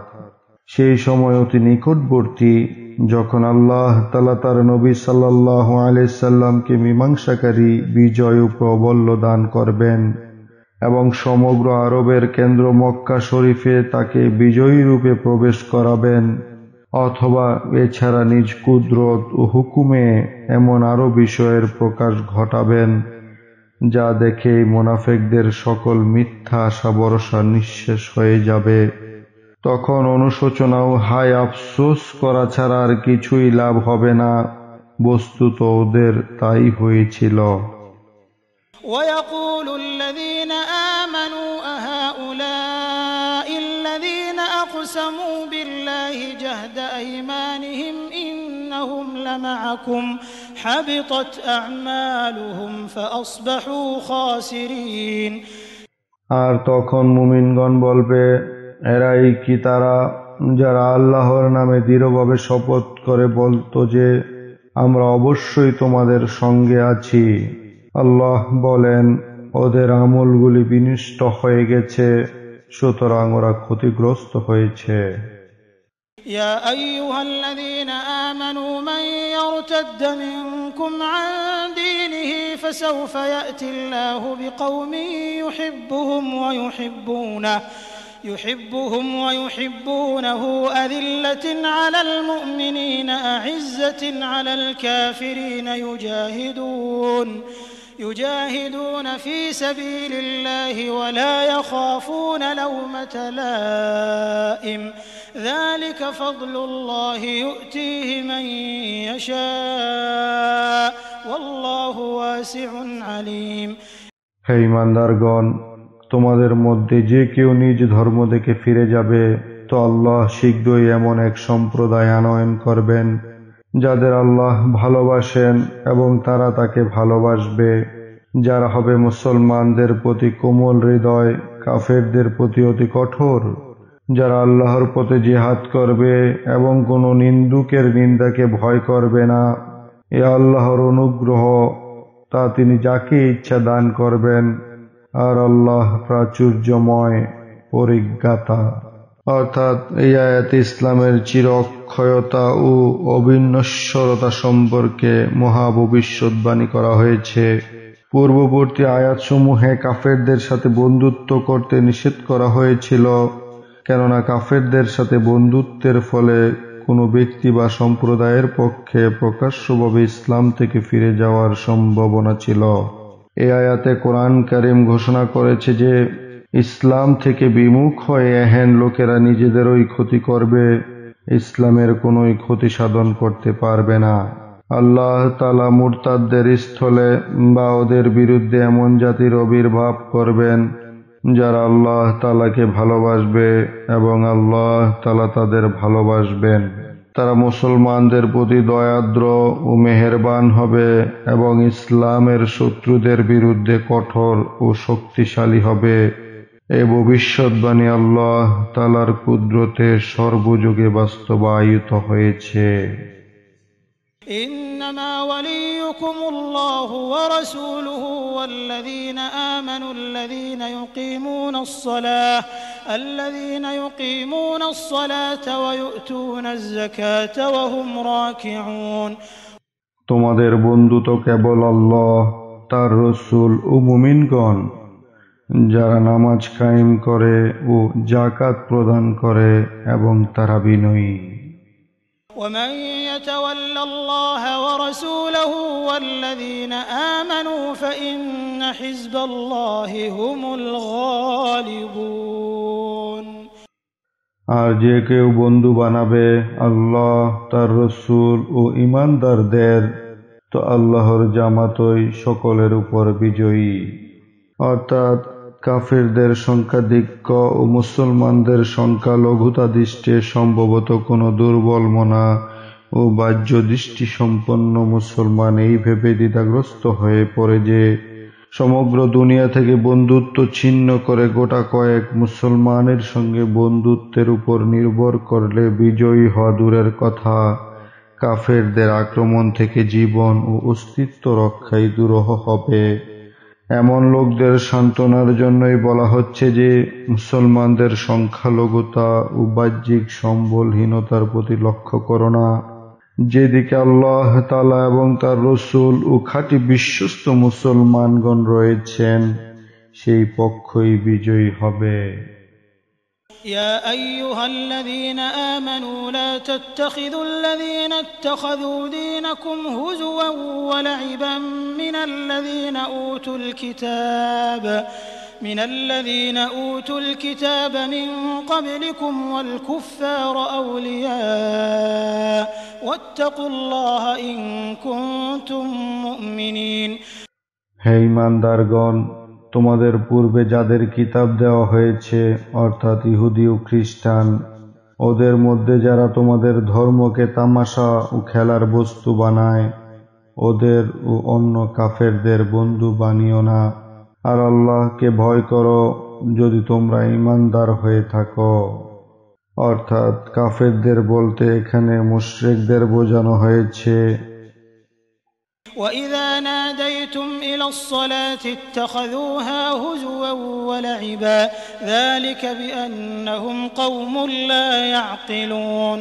সেই সময় অতি নিকটবর্তী যখন আল্লাহ তাআলা তার নবী সাল্লাল্লাহু আলাইহি সাল্লামকে মীমাংসাকারী বিজয় ও প্রাবল্য দান করবেন এবং সমগ্র আরবের কেন্দ্র মক্কা শরীফে তাকে বিজয়ী রূপে প্রবেশ করাবেন, অথবা এছাড়া নিজ কুদরত ও হুকুমে এমন আরো বিষয়ের প্রকাশ ঘটাবেন যা দেখে মুনাফিকদের সকল মিথ্যা আশা ভরসা নিঃশেষ হয়ে যাবে। তখন অনুশোচনা ও হায় আফসোস করা ছাড়া আর কিছুই লাভ হবে না। বস্তুত ওদের তাই হয়েছিল। ويقول الذين آمنوا أهؤلاء الذين أقسموا بالله جهد أيمانهم إنهم لمعكم حبطت أعمالهم فأصبحوا خاسرين। আর তখন মুমিনগণ বলবে, এরাই কি তারা যারা আল্লাহর নামে দৃঢ়ভাবে শপথ করে বলতো যে আমরা অবশ্যই তোমাদের সঙ্গে আছি। আল্লাহ বলেন, ওদের আমলগুলি বিনষ্ট হয়ে গেছে, সুতরাং ওরা ক্ষতিগ্রস্ত হয়েছে। يا أيها الذين آمنوا من يرتد منكم عن دينه فسوف يأتي الله بقوم يحبهم ويحبونه أذلة على المؤمنين أعزة على الكافرين يجاهدون في سبيل الله ولا يخافون لومة لائم ذلك فضل الله يؤتيه من يشاء والله واسع عليم। হে ঈমানদারগণ, তোমাদের মধ্যে যে কেউ নিজ ধর্ম থেকে ফিরে যাবে তো আল্লাহ শীঘ্রই এমন এক সম্প্রদায় আনয়ন করবেন যাদের আল্লাহ ভালোবাসেন এবং তারা তাকে ভালোবাসবে, যারা হবে মুসলমানদের প্রতি কোমল হৃদয়, কাফেরদের প্রতি অতি কঠোর, যারা আল্লাহর পথে জিহাদ করবে এবং কোনো নিন্দুকের নিন্দাকে ভয় করবে না, এ আল্লাহর অনুগ্রহ, তা তিনি যাকে ইচ্ছা দান করবেন, আর আল্লাহ প্রাচুর্যময় পরিজ্ঞাতা। অর্থাৎ এই আয়াতে ইসলামের চির অক্ষয়তা ও অবিনশ্বরতা সম্পর্কে মহা ভবিষ্যদ্বাণী করা হয়েছে। পূর্ববর্তী আয়াতসমূহে কাফেরদের সাথে বন্ধুত্ব করতে নিষেধ করা হয়েছিল, কেননা কাফেরদের সাথে বন্ধুত্বের ফলে কোনো ব্যক্তি বা সম্প্রদায়ের পক্ষে প্রকাশ্যভাবে ইসলাম থেকে ফিরে যাওয়ার সম্ভাবনা ছিল। এই আয়াতে কোরআন কারীম ঘোষণা করেছে যে ইসলাম থেকে বিমুখ হয়ে এহেন লোকেরা নিজেদেরই ক্ষতি করবে, ইসলামের কোনোই ক্ষতি সাধন করতে পারবে না। আল্লাহ তাআলা মুরতাদদের স্থলে বা ওদের বিরুদ্ধে এমন জাতির আবির্ভাব করবেন যারা আল্লাহ তাআলাকে ভালোবাসবে এবং আল্লাহ তাআলা তাদের ভালোবাসবেন। তারা মুসলমানদের প্রতি দয়াদ্র ও মেহেরবান হবে এবং ইসলামের শত্রুদের বিরুদ্ধে কঠোর ও শক্তিশালী হবে। এই ভবিষ্যদ্বাণী আল্লাহ তাআলার কুদরতে সর্বযুগে বাস্তবায়িত হয়েছে। إنما وليكم الله ورسوله والذين آمنوا الذين يقيمون الصلاة ويؤتون الزكاة وهم راكعون। তোমাদের বন্ধু তো কেবল আল্লাহ, তার রাসূল ও মুমিনগণ, যারা নামাজ কায়েম করে ও যাকাত প্রদান করে এবং তারা বিনয়ী। ومن يتول الله ورسوله والذين آمنوا فإن حزب الله هم الغالبون। আর যে কেউ বন্ধু বানাবে আল্লাহ, তার রাসূল ও ঈমানদারদের, তো আল্লাহর জামাতই সকলের উপর বিজয়ী। অর্থাৎ কাফেরদের সংখ্যাধিক্য ও মুসলমানদের সংখ্যালঘুতা দৃষ্টে সম্ভবত কোনো দুর্বল মনা ও বাহ্য দৃষ্টি সম্পন্ন মুসলমান এই ভেবে দ্বিধাগ্রস্ত হয়ে পড়ে যে সমগ্র দুনিয়া থেকে বন্ধুত্ব ছিন্ন করে গোটা কয়েক মুসলমানের সঙ্গে বন্ধুত্বের উপর নির্ভর করলে বিজয়ী হওয়া দূরের কথা, কাফেরদের আক্রমণ থেকে জীবন ও অস্তিত্ব রক্ষাই দুরূহ হবে। এমন লোকদের সান্ত্বনার জন্যই বলা হচ্ছে যে মুসলমানদের সংখ্যালঘুতা ও বাহ্যিক সম্বলহীনতার প্রতি লক্ষ্য করো না। যেদিকে আল্লাহ তাআলা এবং তার রাসূল ও খাঁটি বিশ্বস্ত মুসলমানগণ রয়েছেন, সেই পক্ষই বিজয়ী হবে। يا أيها الذين آمنوا لا تتخذوا الذين اتخذوا دينكم هزوا ولعبا من الذين أوتوا الكتاب من قبلكم والكفار أولياء واتقوا الله إن كنتم مؤمنين। হে ঈমানদারগণ, তোমাদের পূর্বে যাদের কিতাব দেওয়া হয়েছে অর্থাৎ ইহুদি ও খ্রিস্টান, ওদের মধ্যে যারা তোমাদের ধর্মকে তামাশা ও খেলার বস্তু বানায়, ওদের ও অন্য কাফেরদের বন্ধু বানিও না। আর আল্লাহকে ভয় করো যদি তোমরা ঈমানদার হয়ে থাকো। অর্থাৎ কাফেরদের বলতে এখানে মুশরিকদের বোঝানো হয়েছে। وَإِذَا نَادَيْتُمْ إِلَى الصَّلَاةِ اتَّخَذُوهَا هُزُوًا وَلَعِبًا ذَلِكَ بِأَنَّهُمْ قَوْمٌ لَّا يَعْقِلُونَ।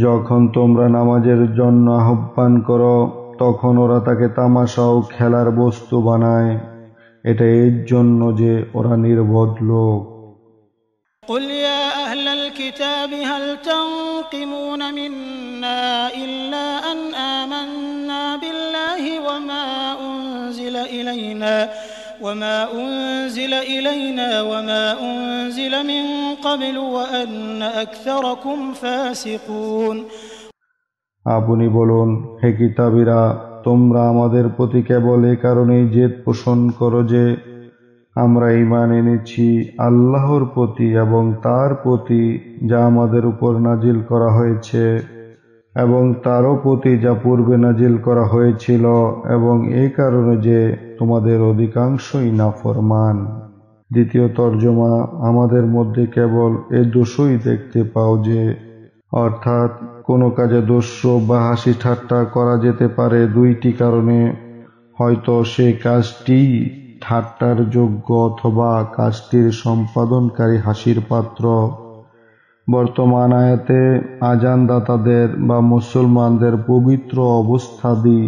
যখন তোমরা নামাজের জন্য আহ্বান করো তখন ওরা তাকে তামাশা ও খেলার বস্তু বানায়, এটা এর জন্য যে ওরা নির্বোধ লোক। قُلْ يَا أَهْلَ الْكِتَابِ هَلْ تَنقِمُونَ مِنَّا إِلَّا أَنْ آمَنَّا بِاللَّهِ وَمَا أُنزِلَ إِلَيْنَا وَمَا أُنزِلَ مِن قَبْلُ وَأَنَّ أَكْثَرَكُمْ فَاسِقُونَ। আপনি বলুন, হে কিতাবীরা, তোমরা আমাদের প্রতি কেবল এই কারণেই জেদ পোষণ করো যে আমরা ঈমান এনেছি আল্লাহর প্রতি এবং তার প্রতি যা আমাদের উপর নাজিল করা হয়েছে এবং তারও প্রতি যা পূর্বে নাজিল করা হয়েছিল, এবং এই কারণে যে তোমাদের অধিকাংশই নাফরমান। দ্বিতীয় তর্জমা, আমাদের মধ্যে কেবল এ দোষই দেখতে পাও যে, অর্থাৎ কোনো কাজে দোষ্য বা হাসি ঠাট্টা করা যেতে পারে দুইটি কারণে। হয়তো সেই কাজটি ঠাট্টার যোগ্য অথবা কাজটির সম্পাদনকারী হাসির পাত্র। বর্তমান আয়াতে আজানদাতাদের বা মুসলমানদের পবিত্র অবস্থাদি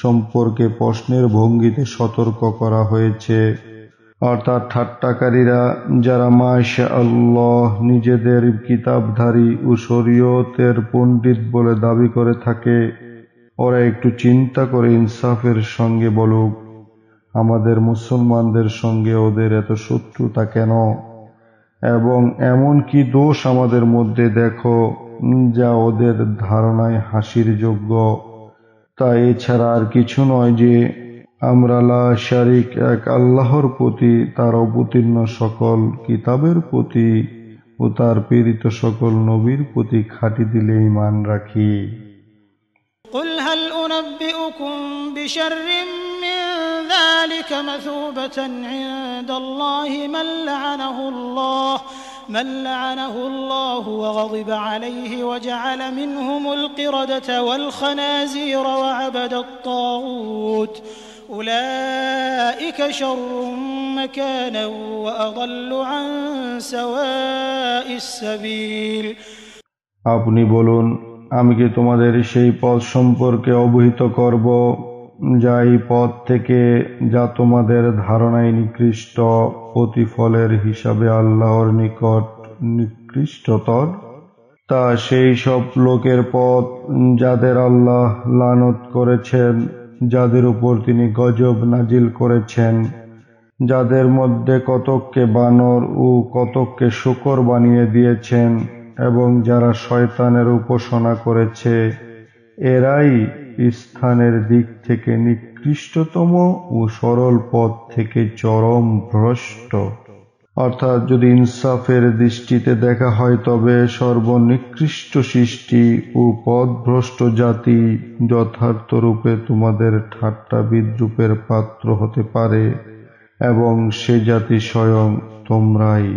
সম্পর্কে প্রশ্নের ভঙ্গিতে সতর্ক করা হয়েছে। অর্থাৎ ঠাট্টাকারীরা যারা মাশাআল্লাহ নিজেদের কিতাবধারী ও শরীয়তের পণ্ডিত বলে দাবি করে থাকে, ওরা একটু চিন্তা করে ইনসাফের সঙ্গে বলুক, আমাদের মুসলমানদের সঙ্গে ওদের এত শত্রুতা কেন, এবং এমন কি দোষ আমাদের মধ্যে দেখো যা ওদের ধারণায় হাসির যোগ্য। তা এছাড়া আর কিছু নয় যে আমরা লা শারিক এক আল্লাহর প্রতি, তার অবতীর্ণ সকল কিতাবের প্রতি ও তার প্রেরিত সকল নবীর প্রতি খাঁটি দিলে ঈমান রাখি। قل هل أنبئكم بشر من ذلك مثوبة عند الله من لعنه الله وغضب عليه وجعل منهم القردة والخنازير وعبد الطاغوت أولئك شر مكانا وأضل عن سواء السبيل। আপনি বলুন, আমি কি তোমাদের সেই পথ সম্পর্কে অবহিত করব যা এই পথ থেকে, যা তোমাদের ধারণায় নিকৃষ্ট, প্রতিফলের হিসাবে আল্লাহর নিকট নিকৃষ্টতর? তা সেই সব লোকের পথ যাদের আল্লাহ লানত করেছেন, যাদের উপর তিনি গজব নাজিল করেছেন, যাদের মধ্যে কতককে বানর ও কতককে শূকর বানিয়ে দিয়েছেন, এবং যারা শয়তানের উপাসনা করেছে, এরাই স্থানের দিক থেকে নিকৃষ্টতম ও সরল পথ থেকে চরম ভ্রষ্ট। অর্থাৎ যদি ইনসাফের দৃষ্টিতে দেখা হয়, তবে সর্বনিকৃষ্ট সৃষ্টি ও পথভ্রষ্ট জাতি যথার্থ রূপে তোমাদের ঠাট্টা বিদ্রূপের পাত্র হতে পারে, এবং সে জাতি স্বয়ং তোমরাই।